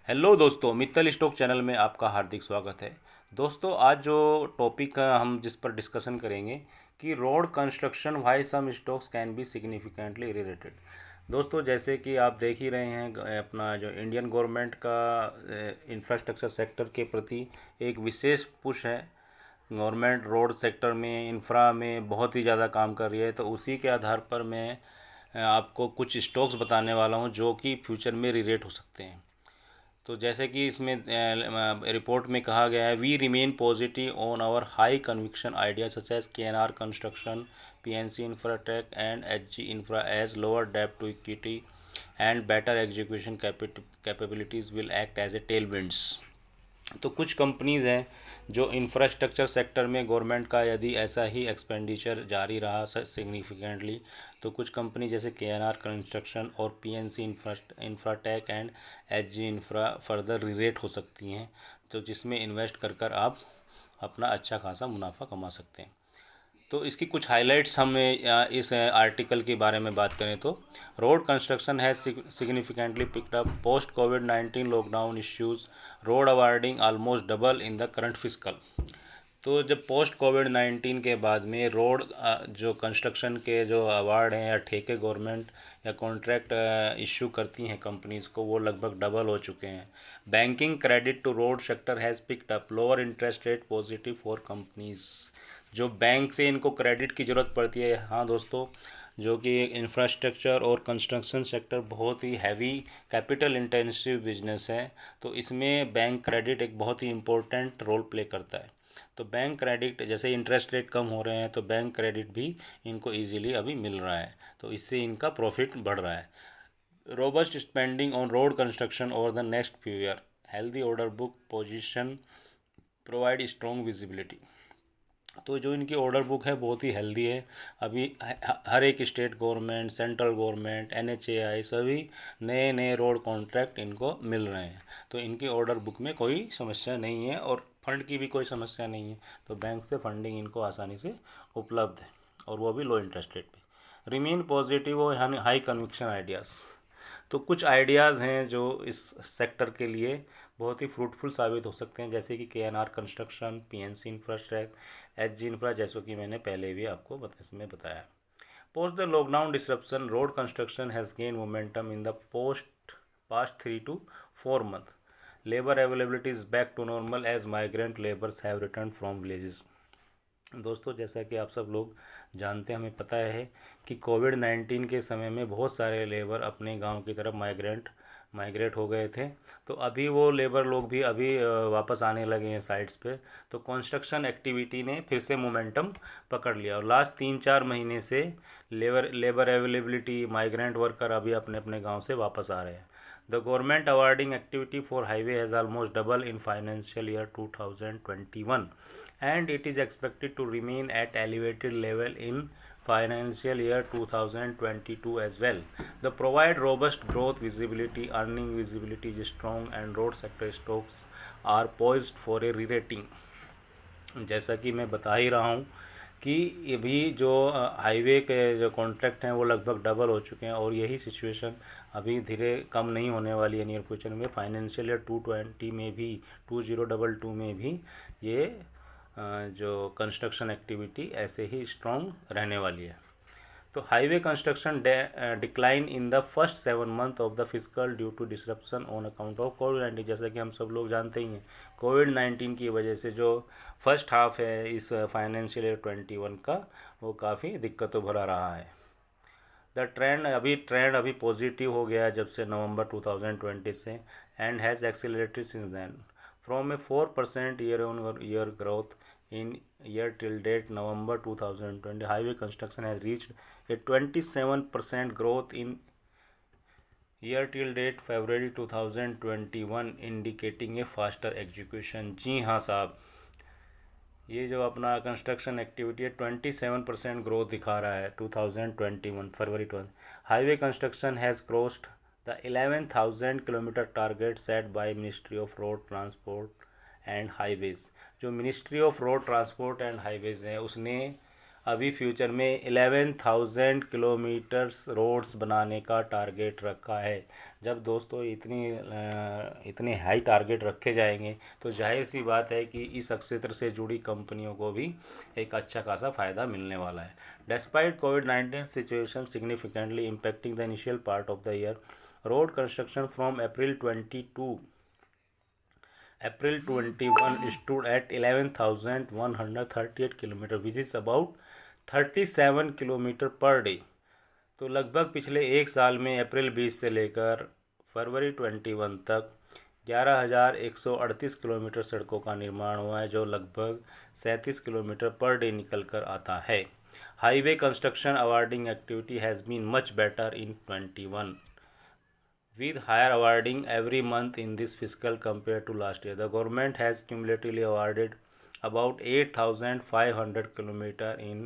Hello दोस्तों, Mittal stock channel में आपका हार्दिक स्वागत है। दोस्तों, आज जो टॉपिक हम जिस पर डिस्कशन करेंगे कि road construction why some stocks can be significantly related. दोस्तों, जैसे कि आप देख ही रहे हैं, अपना जो इंडियन गवर्नमेंट का इंफ्रास्ट्रक्चर सेक्टर के प्रति एक विशेष पुश है। गवर्नमेंट रोड सेक्टर में, इंफ्रा में बहुत ही ज़्यादा काम कर रही है। तो उसी के आधार पर मैं आपको कुछ स्टॉक्स बताने वाला हूँ जो कि फ्यूचर में रिलेट हो सकते हैं। तो जैसे कि इसमें रिपोर्ट में कहा गया है, we remain positive on our high conviction idea such as KNR construction, PNC infratech and HG infra as lower डेब्ट to equity and better execution capabilities will act as a tail winds. तो कुछ companies हैं जो infrastructure sector में government का यदि ऐसा ही expenditure जारी रहा सिग्निफिकेंटली, तो कुछ कंपनी जैसे KNR कंस्ट्रक्शन और PNC infratech and HG infra further relate हो सकती हैं, तो जिसमें इन्वेस्ट कर आप अपना अच्छा खासा मुनाफा कमा सकते हैं। तो इसकी कुछ हाइलाइट्स हम इस आर्टिकल के बारे में बात करें तो, road construction has significantly picked up post covid lockdown issues, road awarding almost double in the current fiscal. तो जब पोस्ट कोविड-19 के बाद में रोड जो कंस्ट्रक्शन के जो अवार्ड हैं या ठेके गवर्नमेंट या कॉन्ट्रैक्ट इशू करती हैं कंपनीज़ को, वो लगभग डबल हो चुके हैं। Banking credit to road sector has picked up, lower interest rate positive for companies. जो बैंक से इनको क्रेडिट की ज़रूरत पड़ती है, हाँ दोस्तों, जो कि इंफ्रास्ट्रक्चर और कंस्ट्रक्शन सेक्टर बहुत ही हैवी कैपिटल इंटेंसिव बिजनेस है, तो इसमें बैंक क्रेडिट एक बहुत ही इम्पोर्टेंट रोल प्ले करता है। तो बैंक क्रेडिट, जैसे इंटरेस्ट रेट कम हो रहे हैं तो बैंक क्रेडिट भी इनको इजीली अभी मिल रहा है, तो इससे इनका प्रॉफिट बढ़ रहा है। Robust spending on road construction over the next few year, healthy order book position provide strong visibility. तो जो इनकी ऑर्डर बुक है बहुत ही हेल्दी है। अभी हर एक state government, central government, NHAI सभी नए नए रोड कॉन्ट्रैक्ट इनको मिल रहे हैं, तो इनकी ऑर्डर बुक में कोई समस्या नहीं है और फंड की भी कोई समस्या नहीं है। तो बैंक से फंडिंग इनको आसानी से उपलब्ध है, और वो भी लो इंटरेस्ट रेट पे। रिमेन पॉजिटिव और हाई कन्विक्शन आइडियाज़। तो कुछ आइडियाज़ हैं जो इस सेक्टर के लिए बहुत ही फ्रूटफुल साबित हो सकते हैं, जैसे कि KNR construction, PNC infrastructure, HG infra, जैसे कि मैंने पहले भी आपको इसमें बताया। Post the lockdown disruption, road construction has gain momentum in the past 3 to 4 month। Labour availability is back to normal as migrant labours have return from villages. दोस्तों, जैसा कि आप सब लोग जानते हैं, हमें पता है कि कोविड-19 के समय में बहुत सारे लेबर अपने गांव की तरफ माइग्रेट हो गए थे। तो अभी वो लेबर लोग भी अभी वापस आने लगे हैं साइट्स पे। तो कंस्ट्रक्शन एक्टिविटी ने फिर से मोमेंटम पकड़ लिया, और लास्ट 3-4 महीने से लेबर अवेलेबिलिटी, माइग्रेंट वर्कर अभी अपने अपने गाँव से वापस आ रहे हैं। The government awarding activity for highway has almost doubled in financial year 2021, and it is expected to remain at elevated level in financial year 2022 as well. The provide robust growth visibility, earning visibility is strong, and road sector stocks are poised for a re-rating। जैसा कि मैं बता ही रहा हूँ कि ये भी जो हाईवे के जो कॉन्ट्रैक्ट हैं वो लगभग डबल हो चुके हैं, और यही सिचुएशन अभी धीरे कम नहीं होने वाली है नियर फ्यूचर में। फाइनेंशियल ईयर 2020 में भी, 2022 में भी ये जो कंस्ट्रक्शन एक्टिविटी ऐसे ही स्ट्रॉन्ग रहने वाली है। तो highway construction decline in the first 7 month of the physical due to disruption on account of कोविड-19। जैसा कि हम सब लोग जानते ही हैं, कोविड-19 की वजह से जो फर्स्ट हाफ है इस फाइनेंशियल ईयर 21 का, वो काफ़ी दिक्कतों भरा रहा है। द ट्रेंड अभी पॉजिटिव हो गया है जब से नवंबर 2020 से, and has accelerated since then from a 4% year-on-year growth in year till date November 2020. Highway construction has reached a 27% growth in year till date February 2021, indicating a faster execution। जी हाँ साहब, ये जो अपना कंस्ट्रक्शन एक्टिविटी है 27% growth दिखा रहा है 2021 फरवरी 20। Highway construction has crossed the 11,000 kilometre target set by ministry of road transport and highways. जो ministry of road transport and highways है, उसने अभी फ्यूचर में 11,000 किलोमीटर्स रोड्स बनाने का टारगेट रखा है। जब दोस्तों इतने हाई टारगेट रखे जाएंगे तो जाहिर सी बात है कि इस क्षेत्र से जुड़ी कंपनियों को भी एक अच्छा खासा फ़ायदा मिलने वाला है। Despite COVID-19 situation significantly impacting the initial part of the year, road construction from April 21 stood at 11,138 km, which is about 37 km per day। तो लगभग पिछले एक साल में अप्रैल 20 से लेकर फरवरी 21 तक 11,138 किलोमीटर सड़कों का निर्माण हुआ है, जो लगभग 37 किलोमीटर पर डे निकल कर आता है। Highway construction awarding activity has been much better in 21 with higher awarding every month in this fiscal compared to last year. The government has cumulatively awarded about 8,500 km in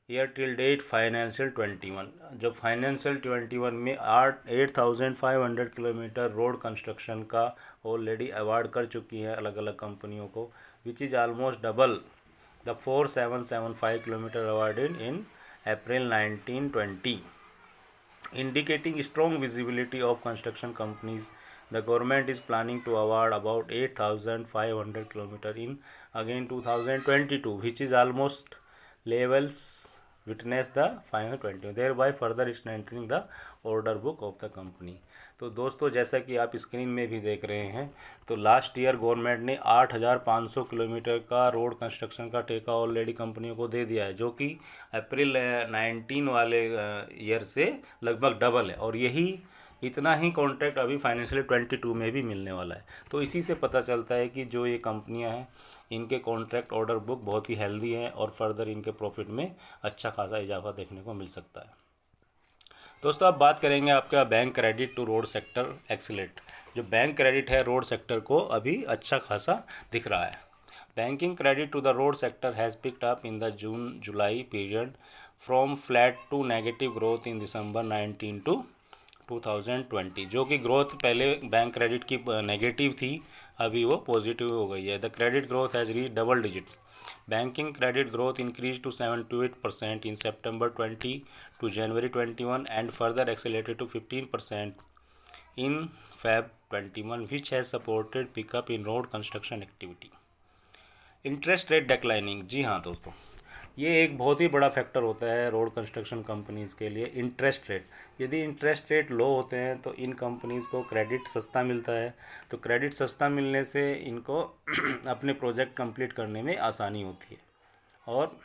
year till date financial 21। जब financial 21 में 8,500 kilometre road construction का already award कर चुकी है अलग अलग कंपनियों को, which is almost double the 4,775 kilometre awarded in April 1920, indicating strong visibility of construction companies. The government is planning to award about 8,500 km in again 2022, which is almost levels witness the final 20, thereby further strengthening the order book of the company। तो दोस्तों जैसा कि आप screen में भी देख रहे हैं, तो लास्ट ईयर गवर्नमेंट ने 8,500 किलोमीटर का रोड कंस्ट्रक्शन का ठेका ऑलरेडी कंपनियों को दे दिया है, जो कि अप्रैल 19 वाले ईयर से लगभग डबल है, और यही इतना ही कॉन्ट्रैक्ट अभी फाइनेंशियल 22 में भी मिलने वाला है। तो इसी से पता चलता है कि जो ये कंपनियां हैं इनके कॉन्ट्रैक्ट ऑर्डर बुक बहुत ही हेल्दी है और फर्दर इनके प्रॉफिट में अच्छा खासा इजाफा देखने को मिल सकता है। दोस्तों अब बात करेंगे आपका bank credit to road sector accelerate. जो बैंक क्रेडिट है रोड सेक्टर को अभी अच्छा खासा दिख रहा है। Banking credit to the road sector has picked up in the June July period from flat to negative growth in दिसंबर 19 to 2020। जो कि ग्रोथ पहले बैंक क्रेडिट की नेगेटिव थी, अभी वो पॉजिटिव हो गई है। The credit growth has reach double digit. Banking credit growth increased to 7 to 8% in September 20 to January 21 and further accelerated to 15% in Feb 21, which has supported pickup in road construction activity। Interest rate declining, जी हाँ दोस्तों, ये एक बहुत ही बड़ा factor होता है road construction companies के लिए। इंटरेस्ट रेट, यदि इंटरेस्ट रेट लो होते हैं तो इन कंपनीज़ को क्रेडिट सस्ता मिलता है, तो क्रेडिट सस्ता मिलने से इनको अपने प्रोजेक्ट कंप्लीट करने में आसानी होती है और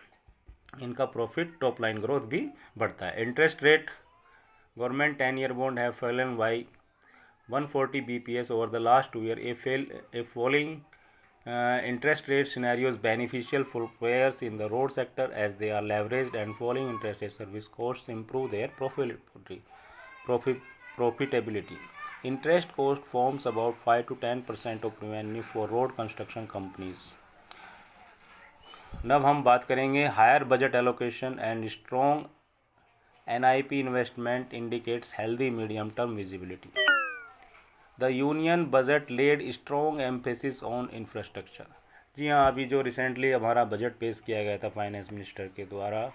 इनका प्रॉफिट टॉप लाइन ग्रोथ भी बढ़ता है। Interest rate government 10 year bond have fallen by 140 bps over the last 2 year। A falling interest rate scenario is beneficial for players in the road sector as they are leveraged, and falling interest rate service costs improve their profitability। Interest cost forms about 5 to 10% of revenue for road construction companies। अब हम बात करेंगे higher budget allocation and strong NIP investment indicates healthy medium term visibility. The union budget laid strong emphasis on infrastructure. जी हाँ, अभी जो recently हमारा budget पेश किया गया था फाइनेंस मिनिस्टर के द्वारा,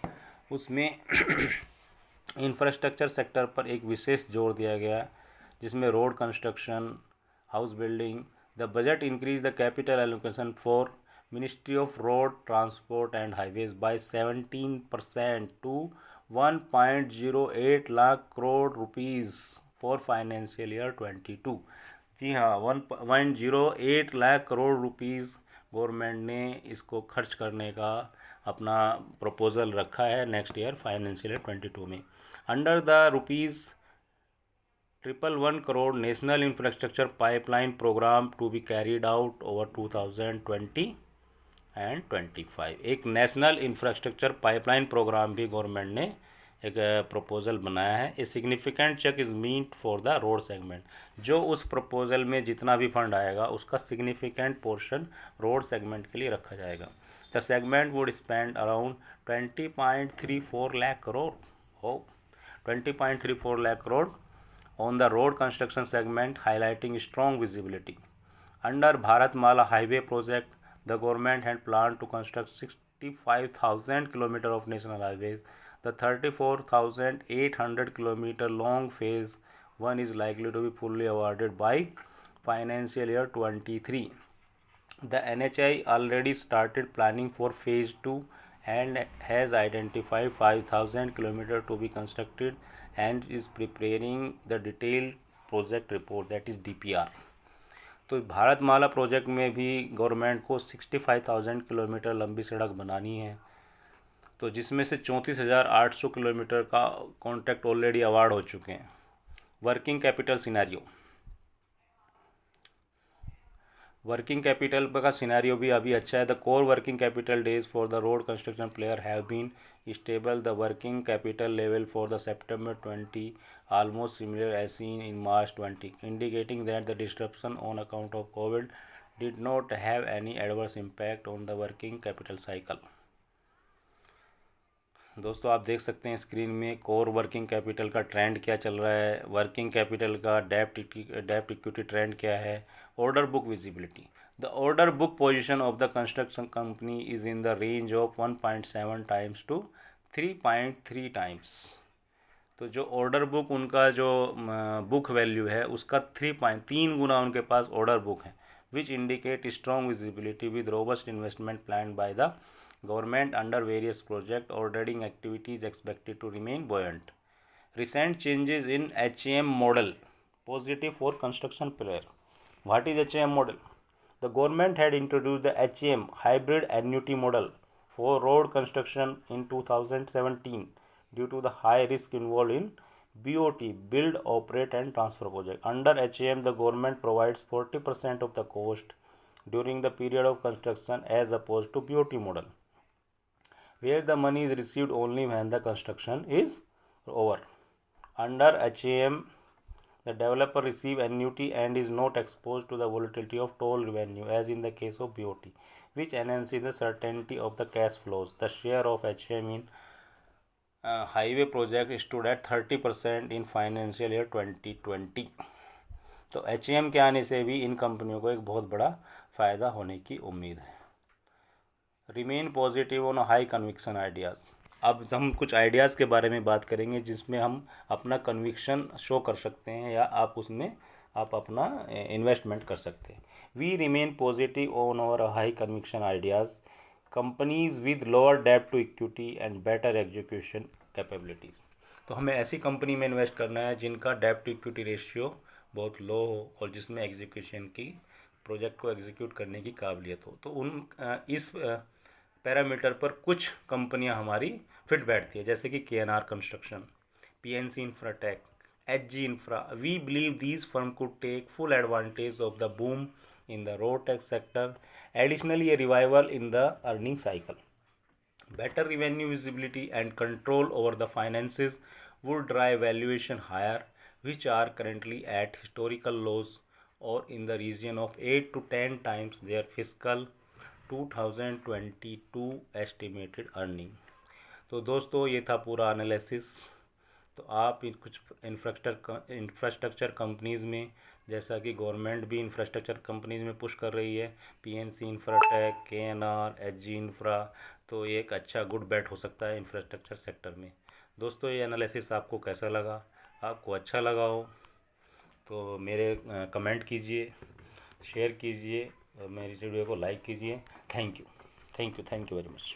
उसमें इंफ्रास्ट्रक्चर सेक्टर पर एक विशेष जोर दिया गया, जिसमें road construction, house building. The budget increase the capital allocation for ministry of road transport and highways by 17% to 1.08 lakh crore rupees for financial year 22। जी हाँ, 1.08 लाख करोड़ रुपीज़ गवर्नमेंट ने इसको खर्च करने का अपना प्रपोज़ल रखा है नेक्स्ट ईयर फाइनेंशियल ईयर 22 में। Under the ₹111 crore national infrastructure pipeline programme to be carried out over 2020 and 25। एक नेशनल इंफ्रास्ट्रक्चर पाइपलाइन प्रोग्राम भी गवर्नमेंट ने एक प्रपोज़ल बनाया है। A significant chunk is meant for the road segment. जो उस proposal में जितना भी फंड आएगा उसका सिग्निफिकेंट पोर्शन रोड सेगमेंट के लिए रखा जाएगा। The segment would spend around 20.34 lakh crore 20.34 lakh crore on the road construction segment, highlighting strong visibility. Under Bharatmala highway project, the government had planned to construct 85,000 kilometer of national highways. The 34,800 kilometer long phase 1 is likely to be fully awarded by financial year 23. The NHAI already started planning for phase 2 and has identified 5,000 kilometer to be constructed and is preparing the detailed project report, that is DPR. तो Bharatmala project में भी government को 65,000 kilometre लंबी सड़क बनानी है, तो जिसमें से 34,800 किलोमीटर का कॉन्ट्रैक्ट ऑलरेडी अवार्ड हो चुके हैं. Working capital scenario, working capital का सिनेरियो भी अभी अच्छा है. The core working capital days for the road construction player have been stable. The working capital level for the September 20 almost similar as seen in March 20, indicating that the disruption on account of COVID did not have any adverse impact on the working capital cycle. दोस्तों आप देख सकते हैं screen में core working capital का trend क्या चल रहा है, वर्किंग कैपिटल का डेप्ट इक्विटी ट्रेंड क्या है. Order book visibility, the order book position of the construction company is in the range of 1.7 times to 3.3 times. तो जो ऑर्डर बुक उनका जो बुक वैल्यू है उसका 3 गुना उनके पास ऑर्डर बुक है, which indicate strong visibility with robust investment plan by the government under various project. Ordering activity is expected to remain buoyant. Recent changes in HAM model positive for construction player. What is HAM model? The government had introduced the HAM hybrid annuity model for road construction in 2017 due to the high risk involved in BOT, build, operate and transfer project. Under HAM, the government provides 40% of the cost during the period of construction as opposed to BOT model, where the money is received only when the construction is over. Under HAM, the developer receives annuity and is not exposed to the volatility of toll revenue as in the case of BOT, which enhances the certainty of the cash flows. The share of HAM in highway project stood at 30% in financial year 2020. तो HAM के आने से भी इन कंपनियों को एक बहुत बड़ा फ़ायदा होने की उम्मीद है. Remain positive on high conviction ideas. अब हम कुछ आइडियाज़ के बारे में बात करेंगे जिसमें हम अपना कन्विक्शन शो कर सकते हैं या आप उसमें आप अपना इन्वेस्टमेंट कर सकते हैं. We remain positive on our high conviction ideas, companies with lower डेब्ट to equity and better execution capabilities. तो हमें ऐसी कंपनी में इन्वेस्ट करना है जिनका डेब्ट टू इक्विटी रेशियो बहुत लो हो और जिसमें एग्जीक्यूशन की प्रोजेक्ट को एग्जीक्यूट करने की काबिलियत हो. तो उन इस पैरामीटर पर कुछ कंपनियां हमारी फिट बैठती है, जैसे कि KNR construction, PNC Infratech, HG Infra. We believe these firm could take full advantage of the boom in the road tax sector. Additionally a revival in the earning cycle, better revenue visibility and control over the finances would drive valuation higher, which are currently at historical lows or in the region of 8 to 10 times their fiscal 2022 estimated earning. तो दोस्तों ये था पूरा analysis. तो आप कुछ infrastructure companies में, जैसा कि गवर्नमेंट भी इंफ्रास्ट्रक्चर कंपनीज़ में पुश कर रही है, PNC Infratech, KNR, HG infra, तो ये एक अच्छा गुड बैट हो सकता है इंफ्रास्ट्रक्चर सेक्टर में. दोस्तों ये एनालिसिस आपको कैसा लगा? आपको अच्छा लगा हो तो मेरे कमेंट कीजिए, शेयर कीजिए, मेरी वीडियो को लाइक कीजिए. Thank you very much.